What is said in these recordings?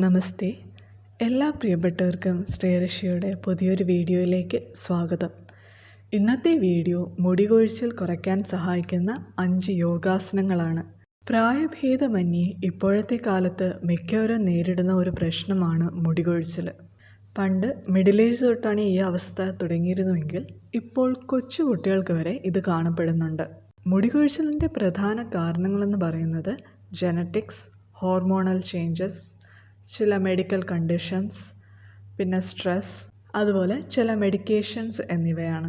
നമസ്തേ. എല്ലാ പ്രിയപ്പെട്ടവർക്കും ശ്രീയർഷിയുടെ പുതിയൊരു വീഡിയോയിലേക്ക് സ്വാഗതം. ഇന്നത്തെ വീഡിയോ മുടി കൊഴിച്ചിൽ കുറയ്ക്കാൻ സഹായിക്കുന്ന 5 യോഗാസനങ്ങളാണ്. പ്രായഭേദമന്യേ ഇപ്പോഴത്തെ കാലത്ത് മിക്കവരും നേരിടുന്ന ഒരു പ്രശ്നമാണ് മുടി കൊഴിച്ചിൽ. പണ്ട് മിഡിൽ ഏജ് തൊട്ടാണ് ഈ അവസ്ഥ തുടങ്ങിയിരുന്നുവെങ്കിൽ ഇപ്പോൾ കൊച്ചു കുട്ടികൾക്ക് വരെ ഇത് കാണപ്പെടുന്നുണ്ട്. മുടി കൊഴിച്ചിലിൻ്റെ പ്രധാന കാരണങ്ങളെന്ന് പറയുന്നത് ജനറ്റിക്സ്, ഹോർമോണൽ ചേഞ്ചസ്, ചില മെഡിക്കൽ കണ്ടീഷൻസ്, പിന്നെ സ്ട്രെസ്, അതുപോലെ ചില മെഡിക്കേഷൻസ് എന്നിവയാണ്.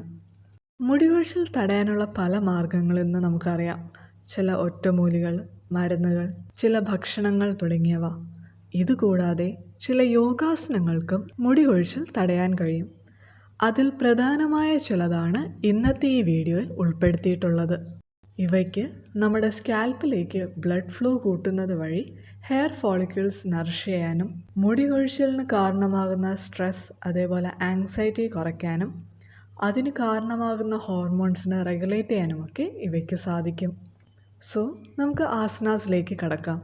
മുടി കൊഴിച്ചിൽ തടയാനുള്ള പല മാർഗങ്ങളിൽ നിന്ന് നമുക്കറിയാം. ചില ഒറ്റമൂലികൾ, മരുന്നുകൾ, ചില ഭക്ഷണങ്ങൾ തുടങ്ങിയവ. ഇതുകൂടാതെ ചില യോഗാസനങ്ങൾക്കും മുടി കൊഴിച്ചിൽ തടയാൻ കഴിയും. അതിൽ പ്രധാനമായ ചിലതാണ് ഇന്നത്തെ ഈ വീഡിയോയിൽ ഉൾപ്പെടുത്തിയിട്ടുള്ളത്. ഇവയ്ക്ക് നമ്മുടെ സ്കാൽപ്പിലേക്ക് ബ്ലഡ് ഫ്ലോ കൂട്ടുന്നത് വഴി ഹെയർ ഫോളിക്കിൾസ് നറിഷ് ചെയ്യാനും മുടി കൊഴിച്ചിലിന് കാരണമാകുന്ന സ്ട്രെസ്, അതേപോലെ ആങ്സൈറ്റി കുറയ്ക്കാനും അതിന് കാരണമാകുന്ന ഹോർമോൺസിനെ റെഗുലേറ്റ് ചെയ്യാനുമൊക്കെ ഇവയ്ക്ക് സാധിക്കും. സോ നമുക്ക് ആസനാസിലേക്ക് കടക്കാം.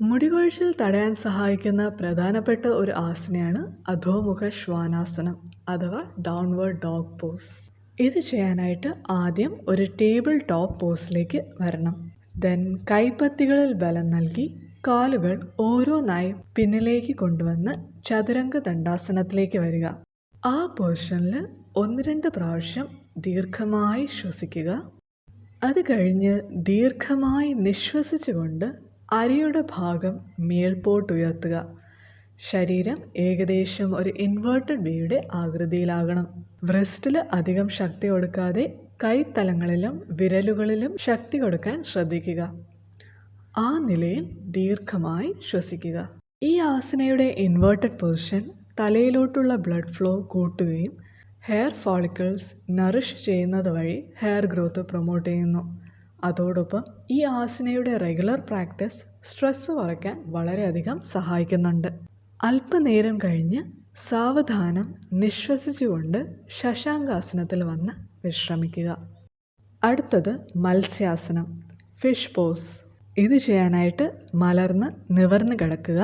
മുടി കൊഴിച്ചിൽ തടയാൻ സഹായിക്കുന്ന പ്രധാനപ്പെട്ട ഒരു ആസനയാണ് അധോമുഖ ശ്വാനാസനം അഥവാ ഡൗൺവേർഡ് ഡോഗ് പോസ്. ഇത് ചെയ്യാനായിട്ട് ആദ്യം ഒരു ടേബിൾ ടോപ്പ് പോസിലേക്ക് വരണം. ദെൻ കൈപ്പത്തികളിൽ ബലം നൽകി കാലുകൾ ഓരോന്നായി പിന്നിലേക്ക് കൊണ്ടുവന്ന് ചതുരംഗ ദണ്ഡാസനത്തിലേക്ക് വരിക. ആ പൊസിഷനിൽ 1-2 പ്രാവശ്യം ദീർഘമായി ശ്വസിക്കുക. അത് കഴിഞ്ഞ് ദീർഘമായി നിശ്വസിച്ചുകൊണ്ട് അരയുടെ ഭാഗം മേൽപോട്ടുയർത്തുക. ശരീരം ഏകദേശം ഒരു ഇൻവേർട്ടഡ് വേയുടെ ആകൃതിയിലാകണം. വ്രിസ്റ്റിൽ അധികം ശക്തി കൊടുക്കാതെ കൈത്തലങ്ങളിലും വിരലുകളിലും ശക്തി കൊടുക്കാൻ ശ്രദ്ധിക്കുക. ആ നിലയിൽ ദീർഘമായി ശ്വസിക്കുക. ഈ ആസനയുടെ ഇൻവേർട്ടഡ് പൊസിഷൻ തലയിലോട്ടുള്ള ബ്ലഡ് ഫ്ലോ കൂട്ടുകയും ഹെയർ ഫോളിക്കിൾസ് നറിഷ് ചെയ്യുന്നത് വഴി ഹെയർ ഗ്രോത്ത് പ്രൊമോട്ട് ചെയ്യുന്നു. അതോടൊപ്പം ഈ ആസനയുടെ റെഗുലർ പ്രാക്ടീസ് സ്ട്രെസ് കുറയ്ക്കാൻ വളരെയധികം സഹായിക്കുന്നുണ്ട്. അല്പനേരം കഴിഞ്ഞ് സാവധാനം നിശ്വസിച്ചുകൊണ്ട് ശശാങ്കാസനത്തിൽ വന്ന് വിശ്രമിക്കുക. അടുത്തത് മത്സ്യാസനം, ഫിഷ് പോസ്. ഇത് ചെയ്യാനായിട്ട് മലർന്ന് നിവർന്ന് കിടക്കുക.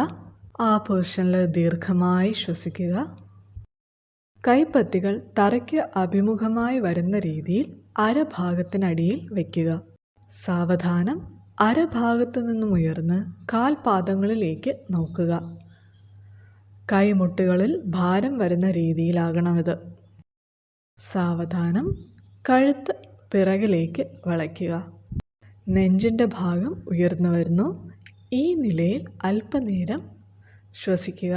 ആ പൊസിഷനിൽ ദീർഘമായി ശ്വസിക്കുക. കൈപ്പത്തികൾ തറയ്ക്ക് അഭിമുഖമായി വരുന്ന രീതിയിൽ അരഭാഗത്തിനടിയിൽ വയ്ക്കുക. സാവധാനം അരഭാഗത്തു നിന്നും ഉയർന്ന് കാൽപാദങ്ങളിലേക്ക് നോക്കുക. കൈമുട്ടുകളിൽ ഭാരം വരുന്ന രീതിയിലാകണമിത്. സാവധാനം കഴുത്ത് പിറകിലേക്ക് വളയ്ക്കുക. നെഞ്ചിൻ്റെ ഭാഗം ഉയർന്നു വരുന്നു. ഈ നിലയിൽ അല്പനേരം ശ്വസിക്കുക.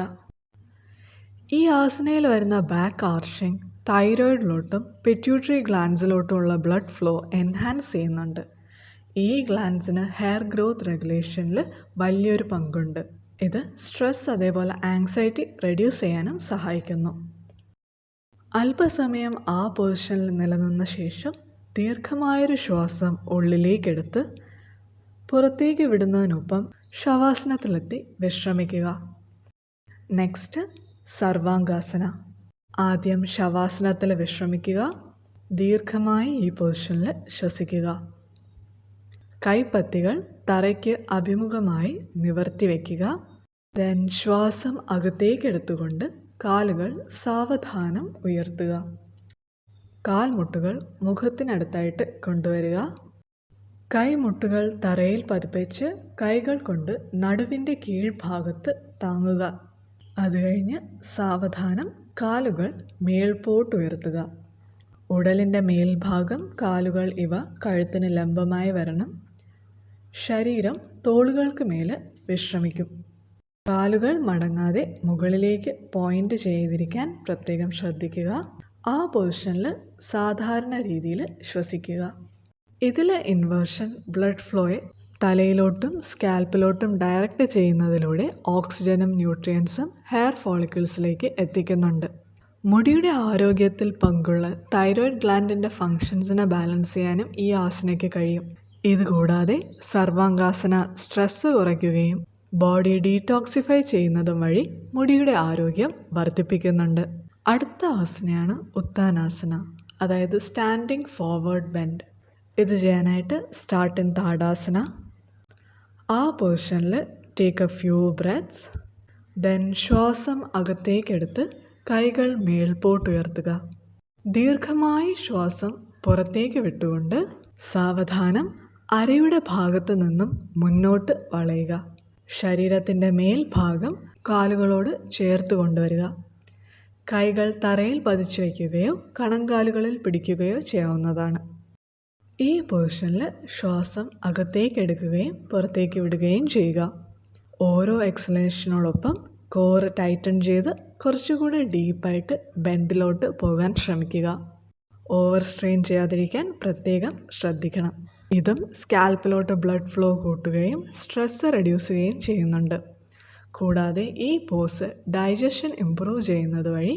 ഈ ആസനയിൽ വരുന്ന ബാക്ക് ആർച്ചിങ് തൈറോയിഡിലോട്ടും പിറ്റ്യൂട്ടറി ഗ്ലാൻസിലോട്ടുമുള്ള ബ്ലഡ് ഫ്ലോ എൻഹാൻസ് ചെയ്യുന്നുണ്ട്. ഈ ഗ്ലാൻസിന് ഹെയർ ഗ്രോത്ത് റെഗുലേഷനിൽ വലിയൊരു പങ്കുണ്ട്. ഇത് സ്ട്രെസ്, അതേപോലെ ആങ്സൈറ്റി റെഡ്യൂസ് ചെയ്യാനും സഹായിക്കുന്നു. അല്പസമയം ആ പൊസിഷനിൽ നിലനിന്ന ശേഷം ദീർഘമായൊരു ശ്വാസം ഉള്ളിലേക്കെടുത്ത് പുറത്തേക്ക് വിടുന്നതിനൊപ്പം ശവാസനത്തിലെത്തി വിശ്രമിക്കുക. നെക്സ്റ്റ് സർവാംഗാസന. ആദ്യം ശവാസനത്തിൽ വിശ്രമിക്കുക. ദീർഘമായി ഈ പൊസിഷനിൽ ശ്വസിക്കുക. കൈപ്പത്തികൾ തറയ്ക്ക് അഭിമുഖമായി നിവർത്തി വയ്ക്കുക. ദെൻ ശ്വാസം അകത്തേക്കെടുത്തുകൊണ്ട് കാലുകൾ സാവധാനം ഉയർത്തുക. കാൽമുട്ടുകൾ മുഖത്തിനടുത്തായിട്ട് കൊണ്ടുവരിക. കൈമുട്ടുകൾ തറയിൽ പതിപ്പിച്ച് കൈകൾ കൊണ്ട് നടുവിൻ്റെ കീഴ്ഭാഗത്ത് താങ്ങുക. അത് കഴിഞ്ഞ് സാവധാനം കാലുകൾ മേൽപോട്ടുയർത്തുക. ഉടലിൻ്റെ മേൽഭാഗം, കാലുകൾ ഇവ കഴുത്തിന് ലംബമായി വരണം. ശരീരം തോളുകൾക്ക് മേലെ വിശ്രമിക്കും. കാലുകൾ മടങ്ങാതെ മുകളിലേക്ക് പോയിൻ്റ് ചെയ്തിരിക്കാൻ പ്രത്യേകം ശ്രദ്ധിക്കുക. ആ പൊസിഷനിൽ സാധാരണ രീതിയിൽ ശ്വസിക്കുക. ഇതിൽ ഇൻവേർഷൻ ബ്ലഡ് ഫ്ലോയെ തലയിലോട്ടും സ്കാൽപ്പിലോട്ടും ഡയറക്റ്റ് ചെയ്യുന്നതിലൂടെ ഓക്സിജനും ന്യൂട്രിയൻസും ഹെയർ ഫോളിക്കിൾസിലേക്ക് എത്തിക്കുന്നുണ്ട്. മുടിയുടെ ആരോഗ്യത്തിൽ പങ്കുള്ള തൈറോയിഡ് ഗ്ലാൻഡിൻ്റെ ഫങ്ഷൻസിനെ ബാലൻസ് ചെയ്യാനും ഈ ആസനയ്ക്ക് കഴിയും. ഇതുകൂടാതെ സർവാംഗാസന സ്ട്രെസ് കുറയ്ക്കുകയും ബോഡി ഡീടോക്സിഫൈ ചെയ്യുന്നതും വഴി മുടിയുടെ ആരോഗ്യം വർദ്ധിപ്പിക്കുന്നുണ്ട്. അടുത്ത ആസനയാണ് ഉത്താനാസന, അതായത് സ്റ്റാൻഡിങ് ഫോർവേഡ് ബെൻഡ്. ഇത് ചെയ്യാനായിട്ട് സ്റ്റാർട്ട് ഇൻ താടാസന. ആ പൊസിഷനിൽ take A few breaths. Then ശ്വാസം അകത്തേക്കെടുത്ത് കൈകൾ മേൽപോട്ടുയർത്തുക. ദീർഘമായി ശ്വാസം പുറത്തേക്ക് വിട്ടുകൊണ്ട് സാവധാനം അരയുടെ ഭാഗത്ത് നിന്നും മുന്നോട്ട് വളയുക. ശരീരത്തിൻ്റെ മേൽഭാഗം കാലുകളോട് ചേർത്ത് കൊണ്ടുവരിക. കൈകൾ തറയിൽ പതിച്ചു വയ്ക്കുകയോ കണങ്കാലുകളിൽ പിടിക്കുകയോ ചെയ്യാവുന്നതാണ്. ഈ പൊസിഷനിൽ ശ്വാസം അകത്തേക്ക് എടുക്കുകയും പുറത്തേക്ക് വിടുകയും ചെയ്യുക. ഓരോ എക്സലേഷനോടൊപ്പം കോർ ടൈറ്റൻ ചെയ്ത് കുറച്ചുകൂടി ഡീപ്പായിട്ട് ബെൻഡിലോട്ട് പോകാൻ ശ്രമിക്കുക. ഓവർ സ്ട്രെയിൻ ചെയ്യാതിരിക്കാൻ പ്രത്യേകം ശ്രദ്ധിക്കണം. ഇതും സ്കാൽപ്പിലോട്ട് ബ്ലഡ് ഫ്ലോ കൂട്ടുകയും സ്ട്രെസ് റെഡ്യൂസ് ചെയ്യുകയും ചെയ്യുന്നുണ്ട്. കൂടാതെ ഈ പോസ് ഡൈജഷൻ ഇംപ്രൂവ് ചെയ്യുന്നത് വഴി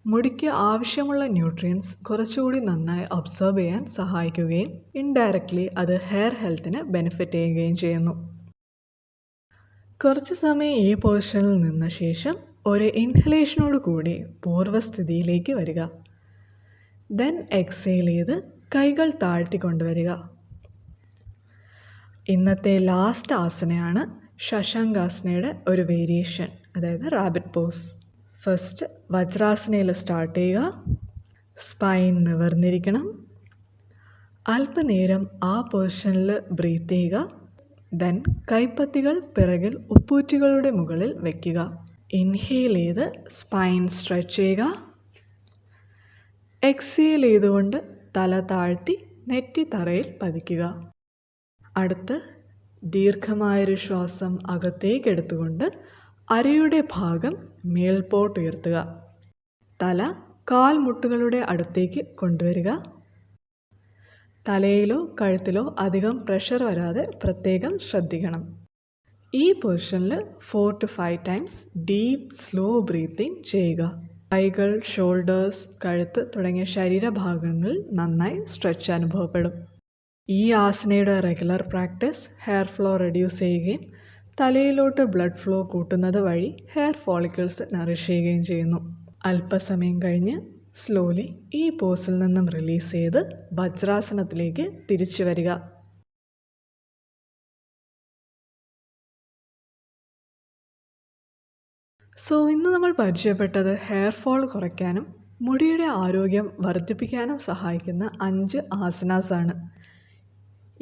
മുടിക്ക് ആവശ്യമുള്ള ന്യൂട്രിയൻസ് കുറച്ചുകൂടി നന്നായി അബ്സോർബ് ചെയ്യാൻ സഹായിക്കുകയും ഇൻഡയറക്റ്റ്ലി അത് ഹെയർ ഹെൽത്തിന് ബെനിഫിറ്റ് ചെയ്യുകയും ചെയ്യുന്നു. കുറച്ച് സമയം ഈ പൊസിഷനിൽ നിന്ന ശേഷം ഒരു ഇൻഹലേഷനോട് കൂടി പൂർവ്വസ്ഥിതിയിലേക്ക് വരിക. ദെൻ എക്സേൽ ചെയ്ത് കൈകൾ താഴ്ത്തി കൊണ്ടുവരിക. ഇന്നത്തെ ലാസ്റ്റ് ആസനയാണ് ശശാങ്കാസനയുടെ ഒരു വേരിയേഷൻ, അതായത് റാബിറ്റ് പോസ്. ഫസ്റ്റ് വജ്രാസനയിൽ സ്റ്റാർട്ട് ചെയ്യുക. സ്പൈൻ നിവർന്നിരിക്കണം. അല്പനേരം ആ പൊസിഷനിൽ ബ്രീത്ത് ചെയ്യുക. ദെൻ കൈപ്പത്തികൾ പിറകിൽ ഉപ്പൂറ്റികളുടെ മുകളിൽ വയ്ക്കുക. ഇൻഹെയിൽ ചെയ്ത് സ്പൈൻ സ്ട്രെച്ച് ചെയ്യുക. എക്സേൽ ചെയ്തുകൊണ്ട് തല താഴ്ത്തി നെറ്റി തറയിൽ പതിക്കുക. അടുത്ത് ദീർഘമായൊരു ശ്വാസം അകത്തേക്ക് എടുത്തുകൊണ്ട് അരയുടെ ഭാഗം മേൽപോട്ടുയർത്തുക. തല കാൽമുട്ടുകളുടെ അടുത്തേക്ക് കൊണ്ടുവരിക. തലയിലോ കഴുത്തിലോ അധികം പ്രഷർ വരാതെ പ്രത്യേകം ശ്രദ്ധിക്കണം. ഈ പൊസിഷനിൽ 4 to 5 times deep slow breathing ചെയ്യുക. കൈകൾ, ഷോൾഡേഴ്സ്, കഴുത്ത് തുടങ്ങിയ ശരീരഭാഗങ്ങളിൽ നന്നായി സ്ട്രെച്ച് അനുഭവപ്പെടും. ഈ ആസനയുടെ regular practice hair flow reduce ചെയ്യുകയും തലയിലോട്ട് ബ്ലഡ് ഫ്ലോ കൂട്ടുന്നത് വഴി ഹെയർ ഫോളിക്കിൾസ് നറിഷ് ചെയ്യുകയും ചെയ്യുന്നു. അല്പസമയം കഴിഞ്ഞ് സ്ലോലി ഈ പോസിൽ നിന്നും റിലീസ് ചെയ്ത് വജ്രാസനത്തിലേക്ക് തിരിച്ചു വരിക. ഇന്ന് നമ്മൾ പരിചയപ്പെട്ടത് ഹെയർ ഫോൾ കുറയ്ക്കാനും മുടിയുടെ ആരോഗ്യം വർദ്ധിപ്പിക്കാനും സഹായിക്കുന്ന 5 ആസനാസ് ആണ്.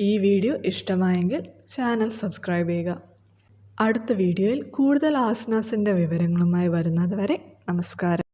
ഈ വീഡിയോ ഇഷ്ടമായെങ്കിൽ ചാനൽ സബ്സ്ക്രൈബ് ചെയ്യുക. അടുത്ത വീഡിയോയിൽ കൂടുതൽ ആസനാസിൻ്റെ വിവരങ്ങളുമായി വരുന്നത് വരെ നമസ്കാരം.